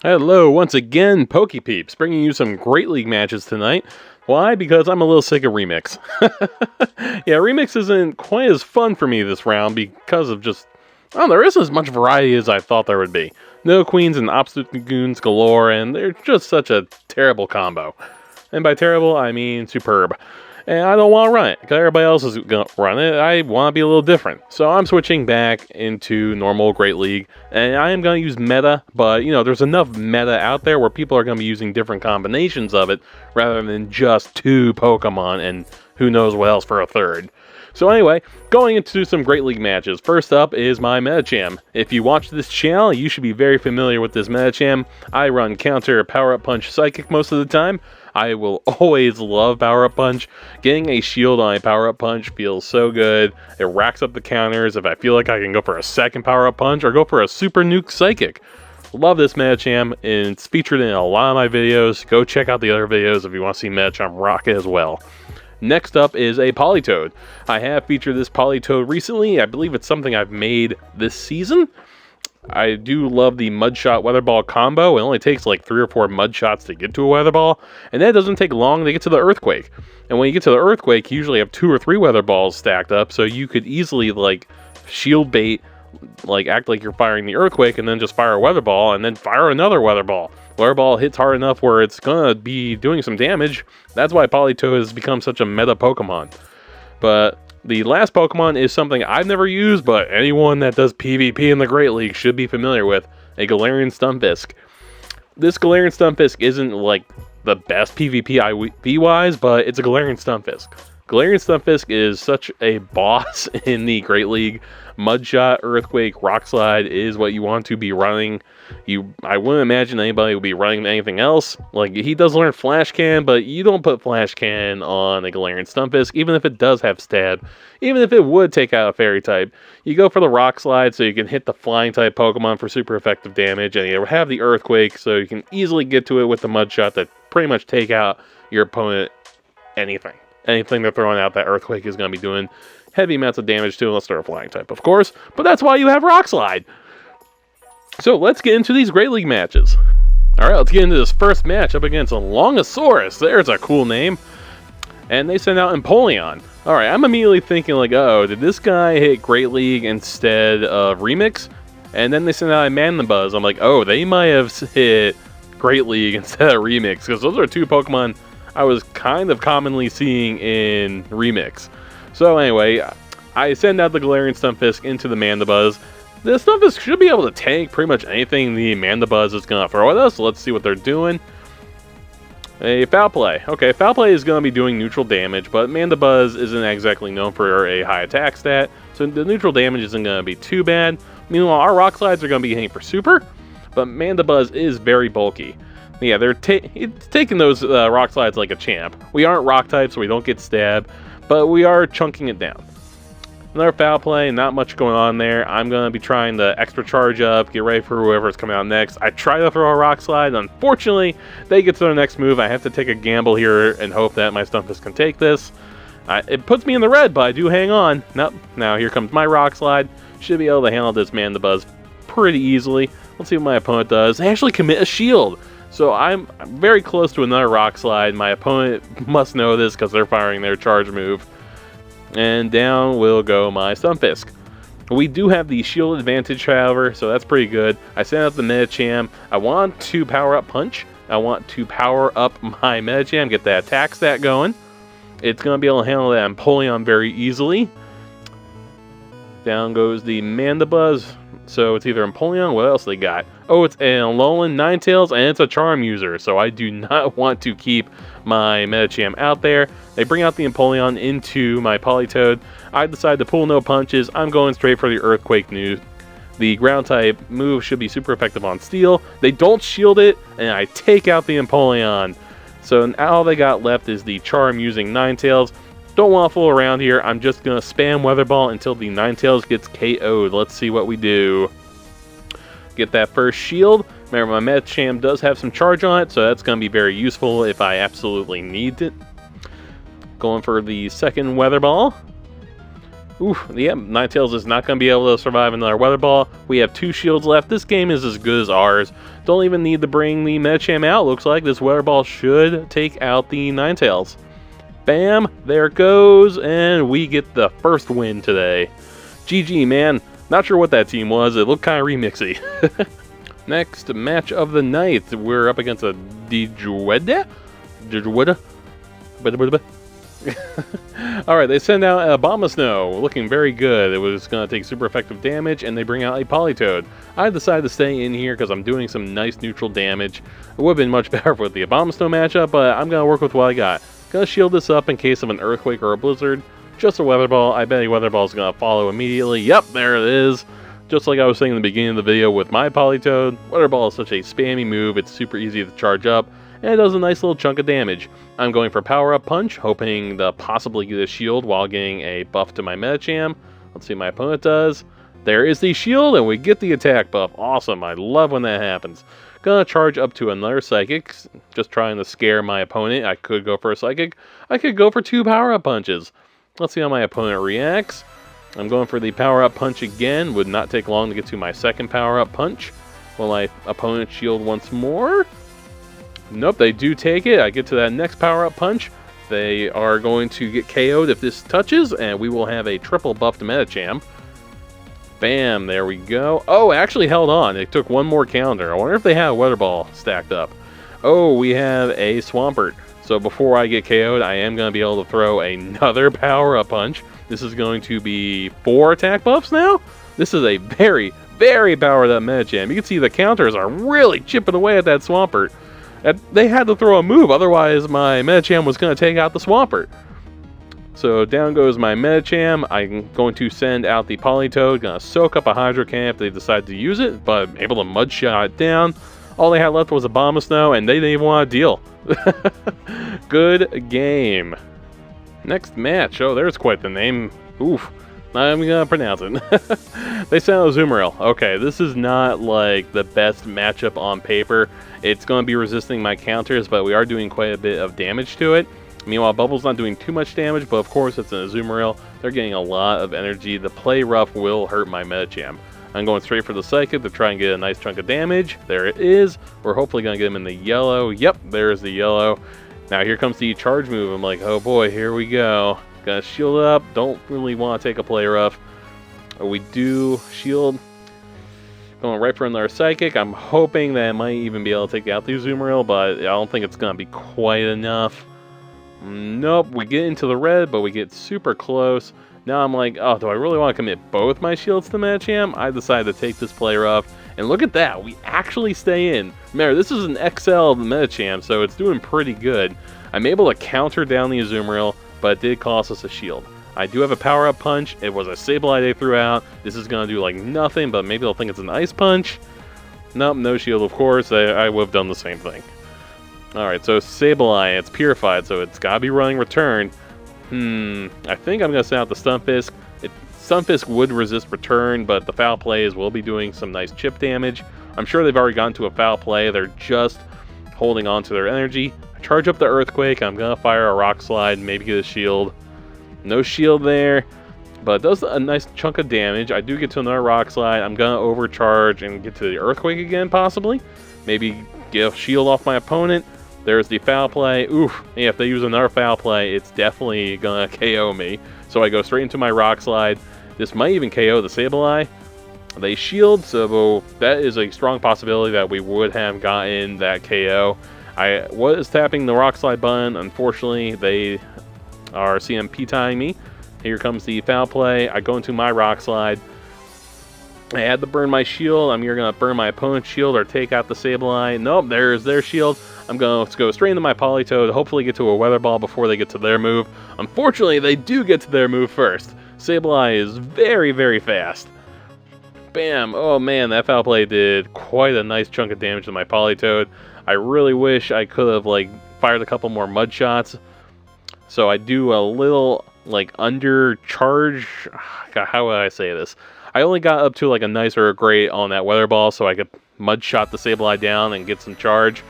Hello, once again, PokePeeps, bringing you some Great League matches tonight. Why? Because I'm a little sick of Remix. Yeah, Remix isn't quite as fun for me this round because of just... Oh, there isn't as much variety as I thought there would be. No Queens and Obstagoons galore, and they're just such a terrible combo. And by terrible, I mean superb. And I don't want to run it, because everybody else is going to run it. I want to be a little different. So I'm switching back into normal Great League, and I am going to use meta, but, you know, there's enough meta out there where people are going to be using different combinations of it, rather than just 2 Pokemon, and who knows what else for a third. So anyway, going into some Great League matches. First up is my Medicham. If you watch this channel, you should be very familiar with this Medicham. I run counter Power-Up Punch Psychic most of the time. I will always love Power-Up Punch. Getting a shield on a Power-Up Punch feels so good. It racks up the counters if I feel like I can go for a second Power-Up Punch or go for a Super Nuke Psychic. Love this Medicham, and it's featured in a lot of my videos. Go check out the other videos if you want to see Medicham rock it as well. Next up is a Politoed. I have featured this Politoed recently. I believe it's something I've made this season. I do love the Mud Shot Weather Ball combo. It only takes like 3 or 4 Mud Shots to get to a Weather Ball, and that doesn't take long to get to the Earthquake. And when you get to the Earthquake, you usually have 2 or 3 Weather Balls stacked up, so you could easily like shield bait, like act like you're firing the Earthquake, and then just fire a Weather Ball, and then fire another Weather Ball. Weather Ball hits hard enough where it's gonna be doing some damage. That's why Politoed has become such a meta Pokemon. But the last Pokemon is something I've never used, but anyone that does PvP in the Great League should be familiar with, a Galarian Stunfisk. This Galarian Stunfisk isn't like the best PvP IV-wise, but it's a Galarian Stunfisk. Galarian Stunfisk is such a boss in the Great League. Mudshot, Earthquake, Rock Slide is what you want to be running. I wouldn't imagine anybody would be running anything else. Like, he does learn Flash Can, but you don't put Flash Can on a Galarian Stunfisk, even if it does have Stab. Even if it would take out a Fairy type, you go for the Rock Slide so you can hit the Flying type Pokemon for super effective damage, and you have the Earthquake so you can easily get to it with the Mudshot that pretty much take out your opponent anything. Anything they're throwing out, that Earthquake is going to be doing heavy amounts of damage to, unless they're a Flying type, of course. But that's why you have Rock Slide. So let's get into these Great League matches. Alright, let's get into this first match up against a Longosaurus. There's a cool name. And they send out Empoleon. Alright, I'm immediately thinking like, uh-oh, did this guy hit Great League instead of Remix? And then they send out a Mandibuzz. I'm like, oh, they might have hit Great League instead of Remix, because those are 2 Pokemon I was kind of commonly seeing in Remix. So anyway, I send out the Galarian Stunfisk into the Mandibuzz. The Stunfisk should be able to tank pretty much anything the Mandibuzz is going to throw at us, so let's see what they're doing. A Foul Play. Okay, Foul Play is going to be doing neutral damage, but Mandibuzz isn't exactly known for a high attack stat, so the neutral damage isn't going to be too bad. Meanwhile, our Rock Slides are going to be hitting for super, but Mandibuzz is very bulky. Yeah, it's taking those Rock Slides like a champ. We aren't Rock types, so we don't get stabbed, but we are chunking it down. Another Foul Play, not much going on there. I'm going to be trying to extra charge up, get ready for whoever's coming out next. I try to throw a Rock Slide. Unfortunately, they get to their next move. I have to take a gamble here and hope that my Stunfisk can take this. It puts me in the red, but I do hang on. Nope. Now here comes my Rock Slide. Should be able to handle this Mandibuzz pretty easily. Let's see what my opponent does. They actually commit a shield. So I'm very close to another Rock Slide. My opponent must know this because they're firing their charge move. And down will go my Stunfisk. We do have the shield advantage, however, so that's pretty good. I sent out the Medicham. I want to power up Punch. I want to power up my Medicham, get that attack stat going. It's going to be able to handle that Empoleon very easily. Down goes the Mandibuzz. So it's either Empoleon, what else they got? Oh, it's an Alolan Ninetales, and it's a Charm user, so I do not want to keep my Medicham out there. They bring out the Empoleon into my Politoed. I decide to pull no punches. I'm going straight for the Earthquake Nuke. The ground type move should be super effective on Steel. They don't shield it, and I take out the Empoleon. So now all they got left is the Charm using Ninetales. Don't want to fool around here. I'm just going to spam Weather Ball until the Ninetales gets KO'd. Let's see what we do. Get that first shield. Remember, my Medicham does have some charge on it, so that's going to be very useful if I absolutely need it. Going for the second Weather Ball. Oof, yep, Ninetales is not going to be able to survive another Weather Ball. We have 2 shields left. This game is as good as ours. Don't even need to bring the Medicham out. Looks like this Weather Ball should take out the Ninetales. Bam, there it goes, and we get the first win today. GG, man. Not sure what that team was. It looked kind of remixy. Next match of the night, we're up against a Dijueda? Alright, they send out a Abomasnow, looking very good. It was going to take super effective damage, and they bring out a Politoed. I decided to stay in here because I'm doing some nice neutral damage. It would have been much better with the Abomasnow matchup, but I'm going to work with what I got. Gonna shield this up in case of an Earthquake or a Blizzard. Just a Weather Ball. I bet a Weather Ball is going to follow immediately. Yep, there it is. Just like I was saying in the beginning of the video with my Politoed, Weather Ball is such a spammy move, it's super easy to charge up, and it does a nice little chunk of damage. I'm going for Power Up Punch, hoping to possibly get a shield while getting a buff to my Medicham. Let's see what my opponent does. There is the shield, and we get the attack buff. Awesome, I love when that happens. Gonna charge up to another Psychic, just trying to scare my opponent. I could go for a Psychic. I could go for 2 Power Up Punches. Let's see how my opponent reacts. I'm going for the Power Up Punch again. Would not take long to get to my second Power Up Punch. Will my opponent shield once more? Nope, they do take it. I get to that next Power Up Punch. They are going to get KO'd if this touches, and we will have a triple buffed Medicham. Bam, there we go. Oh, it actually held on. It took one more counter. I wonder if they have a Weather Ball stacked up. Oh, we have a Swampert. So before I get KO'd, I am going to be able to throw another Power Up Punch. This is going to be 4 attack buffs now. This is a very, very powered up Medicham. You can see the counters are really chipping away at that Swampert. They had to throw a move, otherwise my Medicham was going to take out the Swampert. So down goes my Medicham. I'm going to send out the Politoed. Going to soak up a Hydro Cannon if they decide to use it, but I'm able to mud shot it down. All they had left was a Abomasnow, and they didn't even want to deal. Good game. Next match. Oh, there's quite the name. Oof. Not even gonna pronounce it. They sent out Azumarill. Okay, this is not like the best matchup on paper. It's gonna be resisting my counters, but we are doing quite a bit of damage to it. Meanwhile, Bubble's not doing too much damage, but of course it's an Azumarill. They're getting a lot of energy. The play rough will hurt my Medicham. I'm going straight for the Psychic to try and get a nice chunk of damage. There it is. We're hopefully going to get him in the yellow. Yep, there's the yellow. Now here comes the charge move. I'm like, oh boy, here we go. Gonna shield up. Don't really want to take a play rough. We do shield. Going right for another Psychic. I'm hoping that I might even be able to take out the Azumarill, but I don't think it's going to be quite enough. Nope, we get into the red, but we get super close. Now I'm like, oh, do I really want to commit both my shields to Medicham? I decided to take this play rough. And look at that, we actually stay in. Remember, this is an XL Medicham, so it's doing pretty good. I'm able to counter down the Azumarill, but it did cost us a shield. I do have a Power Up Punch. It was a Sableye they threw out. This is going to do like nothing, but maybe they'll think it's an Ice Punch. Nope, no shield, of course. I would have done the same thing. Alright, so Sableye, it's purified, so it's got to be running return. I think I'm going to send out the Stunfisk. Stunfisk would resist return, but the foul plays will be doing some nice chip damage. I'm sure they've already gotten to a foul play. They're just holding on to their energy. I charge up the Earthquake. I'm going to fire a Rock Slide, maybe get a shield. No shield there, but it does a nice chunk of damage. I do get to another Rock Slide. I'm going to overcharge and get to the Earthquake again, possibly. Maybe get a shield off my opponent. There's the foul play. Oof. Yeah, if they use another foul play, it's definitely going to KO me. So I go straight into my Rock Slide. This might even KO the Sableye. They shield, so that is a strong possibility that we would have gotten that KO. I was tapping the Rock Slide button. Unfortunately, they are CMP-tying me. Here comes the foul play. I go into my Rock Slide. I had to burn my shield. I'm either going to burn my opponent's shield or take out the Sableye. Nope, there's their shield. I'm going to go straight into my Politoed, hopefully get to a Weather Ball before they get to their move. Unfortunately, they do get to their move first. Sableye is very, very fast. Bam! Oh man, that foul play did quite a nice chunk of damage to my Politoed. I really wish I could have fired a couple more mud shots. So I do a little undercharge. God, how would I say this? I only got up to a nice or a great on that Weather Ball, so I could mud shot the Sableye down and get some charge.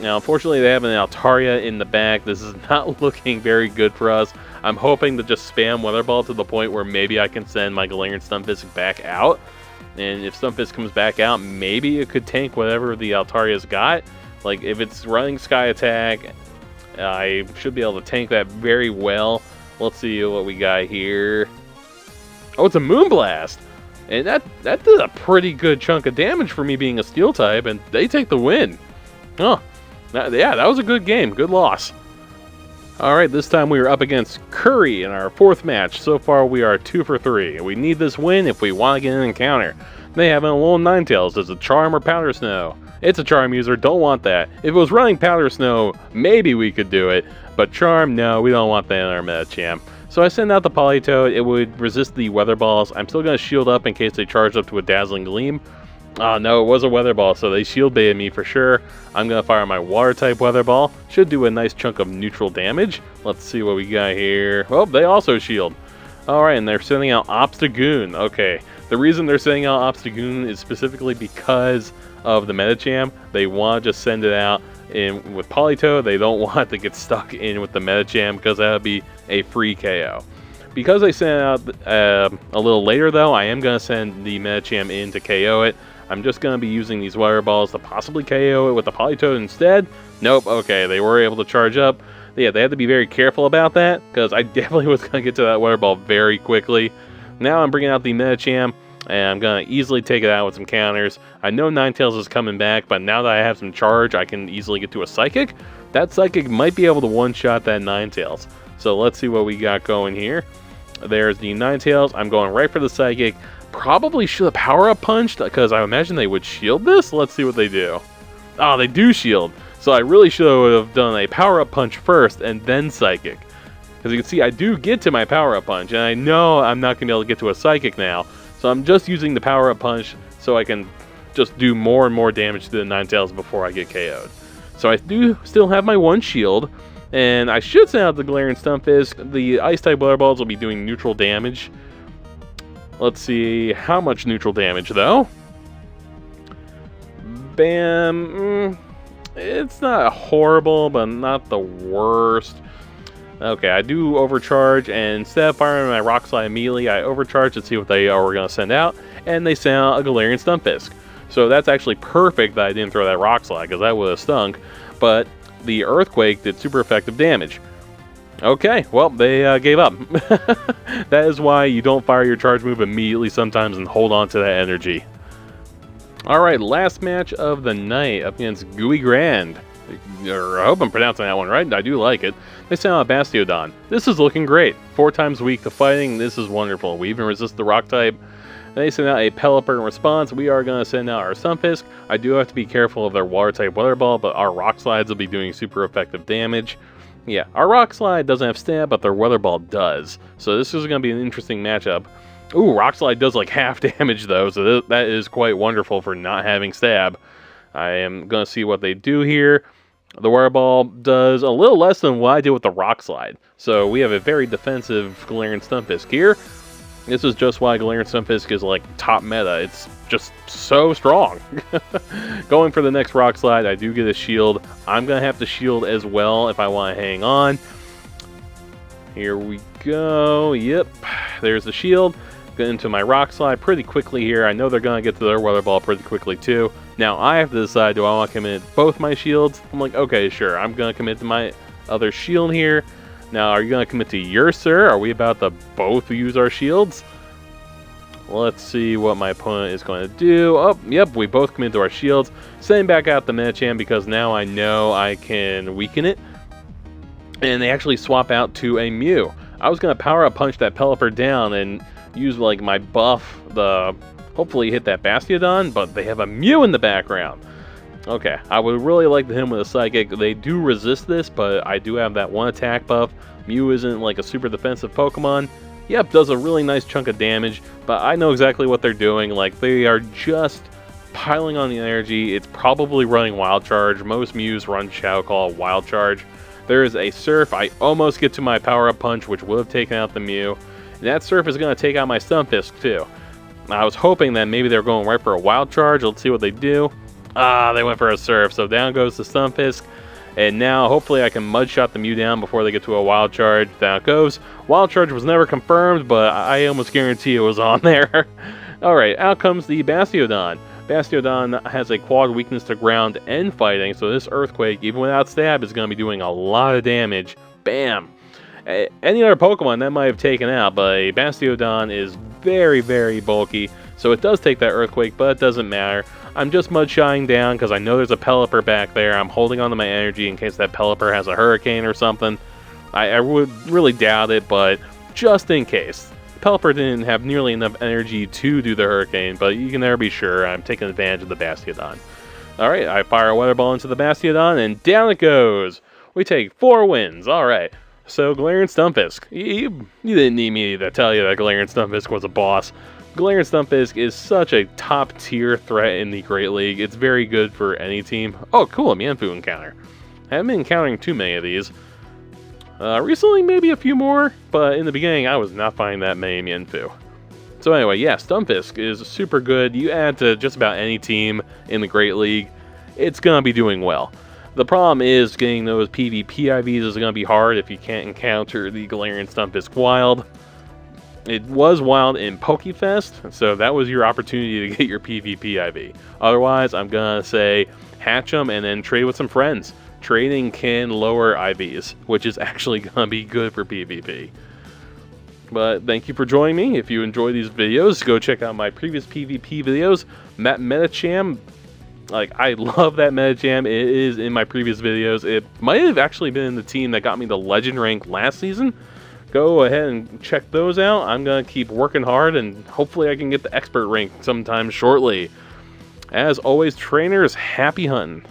Now, unfortunately, they have an Altaria in the back. This is not looking very good for us. I'm hoping to just spam Weather Ball to the point where maybe I can send my Galarian Stunfisk back out. And if Stunfisk comes back out, maybe it could tank whatever the Altaria's got. Like, if it's running Sky Attack, I should be able to tank that very well. Let's see what we got here. Oh, it's a Moonblast! And that did a pretty good chunk of damage for me being a Steel type, and they take the win. Huh. Yeah, that was a good game. Good loss. Alright, this time we are up against Curry in our 4th match. So far we are 2 for 3. We need this win if we want to get an encounter. They have a little Ninetales. Is it Charm or Powder Snow? It's a Charm user. Don't want that. If it was running Powder Snow, maybe we could do it. But Charm, no, we don't want that in our Medicham. So I send out the Politoed. It would resist the Weather Balls. I'm still going to shield up in case they charge up to a Dazzling Gleam. Oh no, it was a Weather Ball, so they shield baited me for sure. I'm going to fire my Water type Weather Ball. Should do a nice chunk of neutral damage. Let's see what we got here. Oh, they also shield. Alright, and they're sending out Obstagoon. Okay, the reason they're sending out Obstagoon is specifically because of the Medicham. They want to just send it out in with Politoed. They don't want to get stuck in with the Medicham because that would be a free KO. Because they sent it out a little later though, I am going to send the Medicham in to KO it. I'm just going to be using these Weather Balls to possibly KO it with the Politoed instead. Nope, okay, they were able to charge up. Yeah, they had to be very careful about that, because I definitely was going to get to that Weather Ball very quickly. Now I'm bringing out the Medicham, and I'm going to easily take it out with some counters. I know Ninetales is coming back, but now that I have some charge, I can easily get to a Psychic. That Psychic might be able to one-shot that Ninetales. So let's see what we got going here. There's the Ninetales. I'm going right for the Psychic. Probably should have Power-Up Punched, because I imagine they would shield this. Let's see what they do. Oh, they do shield. So I really should have done a Power-Up Punch first and then Psychic. Because you can see I do get to my Power-Up Punch, and I know I'm not going to be able to get to a Psychic now. So I'm just using the Power-Up Punch so I can just do more and more damage to the Ninetales before I get KO'd. So I do still have my 1 shield, and I should send out the Galarian Stunfisk. The Ice-type Weather Balls will be doing neutral damage. Let's see how much neutral damage, though. Bam. It's not horrible, but not the worst. Okay, I do overcharge, and instead of firing my Rock Slide immediately, I overcharge to see what they are going to send out, and they send out a Galarian Stunfisk. So that's actually perfect that I didn't throw that Rock Slide, because that would have stunk, but the Earthquake did super effective damage. Okay, well, they gave up. That is why you don't fire your charge move immediately sometimes and hold on to that energy. Alright, last match of the night up against Gooey Grand. I hope I'm pronouncing that one right. I do like it. They sent out a Bastiodon. This is looking great. 4 times weak to fighting. This is wonderful. We even resist the Rock type. They send out a Pelipper in response. We are going to send out our Stunfisk. I do have to be careful of their Water type Weather Ball, but our Rock Slides will be doing super effective damage. Yeah, our Rock Slide doesn't have stab, but their Weather Ball does. So this is going to be an interesting matchup. Ooh, Rock Slide does like half damage though, so that is quite wonderful for not having stab. I am going to see what they do here. The Weather Ball does a little less than what I did with the Rock Slide. So we have a very defensive Galarian Stunfisk here. This is just why Galarian Stunfisk is like top meta. It's just so strong. Going for the next Rock Slide, I do get a shield. I'm going to have to shield as well if I want to hang on. Here we go. Yep, there's the shield. Get into my Rock Slide pretty quickly here. I know they're going to get to their Weather Ball pretty quickly too. Now I have to decide, do I want to commit both my shields? I'm like, okay, sure. I'm going to commit to my other shield here. Now, are you going to commit to yours, sir? Are we about to both use our shields? Let's see what my opponent is going to do. Oh, yep, we both commit to our shields. Sending back out the Medicham because now I know I can weaken it. And they actually swap out to a Mew. I was going to Power-Up Punch that Pelipper down and use like my buff, hopefully hit that Bastiodon, but they have a Mew in the background. Okay, I would really like to hit him with a Psychic. They do resist this, but I do have that 1 attack buff. Mew isn't like a super defensive Pokemon. Yep, does a really nice chunk of damage, but I know exactly what they're doing. Like, they are just piling on the energy. It's probably running Wild Charge. Most Mews run Shadow Claw Wild Charge. There is a Surf. I almost get to my Power-Up Punch, which would have taken out the Mew. And that Surf is going to take out my Stunfisk, too. I was hoping that maybe they were going right for a Wild Charge. Let's see what they do. Ah, they went for a Surf, so down goes the Stunfisk. And now, hopefully, I can Mud Shot the Mew down before they get to a Wild Charge. Down it goes. Wild Charge was never confirmed, but I almost guarantee it was on there. Alright, out comes the Bastiodon. Bastiodon has a quad weakness to ground and fighting, so this Earthquake, even without stab, is going to be doing a lot of damage. Bam! Any other Pokemon that might have taken out, but a Bastiodon is very, very bulky, so it does take that Earthquake, but it doesn't matter. I'm just Mud-Shotting down because I know there's a Pelipper back there. I'm holding on to my energy in case that Pelipper has a Hurricane or something. I would really doubt it, but just in case. Pelipper didn't have nearly enough energy to do the Hurricane, but you can never be sure. I'm taking advantage of the Bastiodon. Alright, I fire a Weather Ball into the Bastiodon, and down it goes! We take 4 wins, alright. So, Galarian Stunfisk. You didn't need me to tell you that Galarian Stunfisk was a boss. Galarian Stunfisk is such a top-tier threat in the Great League. It's very good for any team. Oh, cool, a Mienfoo encounter. I haven't been encountering too many of these. Recently, maybe a few more, but in the beginning, I was not finding that many Mienfoo. So anyway, yeah, Stunfisk is super good. You add to just about any team in the Great League, it's going to be doing well. The problem is getting those PvP IVs is going to be hard if you can't encounter the Galarian Stunfisk Wild. It was wild in Pokefest, so that was your opportunity to get your PvP IV. Otherwise, I'm going to say hatch them and then trade with some friends. Trading can lower IVs, which is actually going to be good for PvP. But thank you for joining me. If you enjoy these videos, go check out my previous PvP videos. Medicham, I love that Medicham. It is in my previous videos. It might have actually been in the team that got me the Legend rank last season. Go ahead and check those out. I'm going to keep working hard, and hopefully I can get the Expert rank sometime shortly. As always, trainers, happy hunting.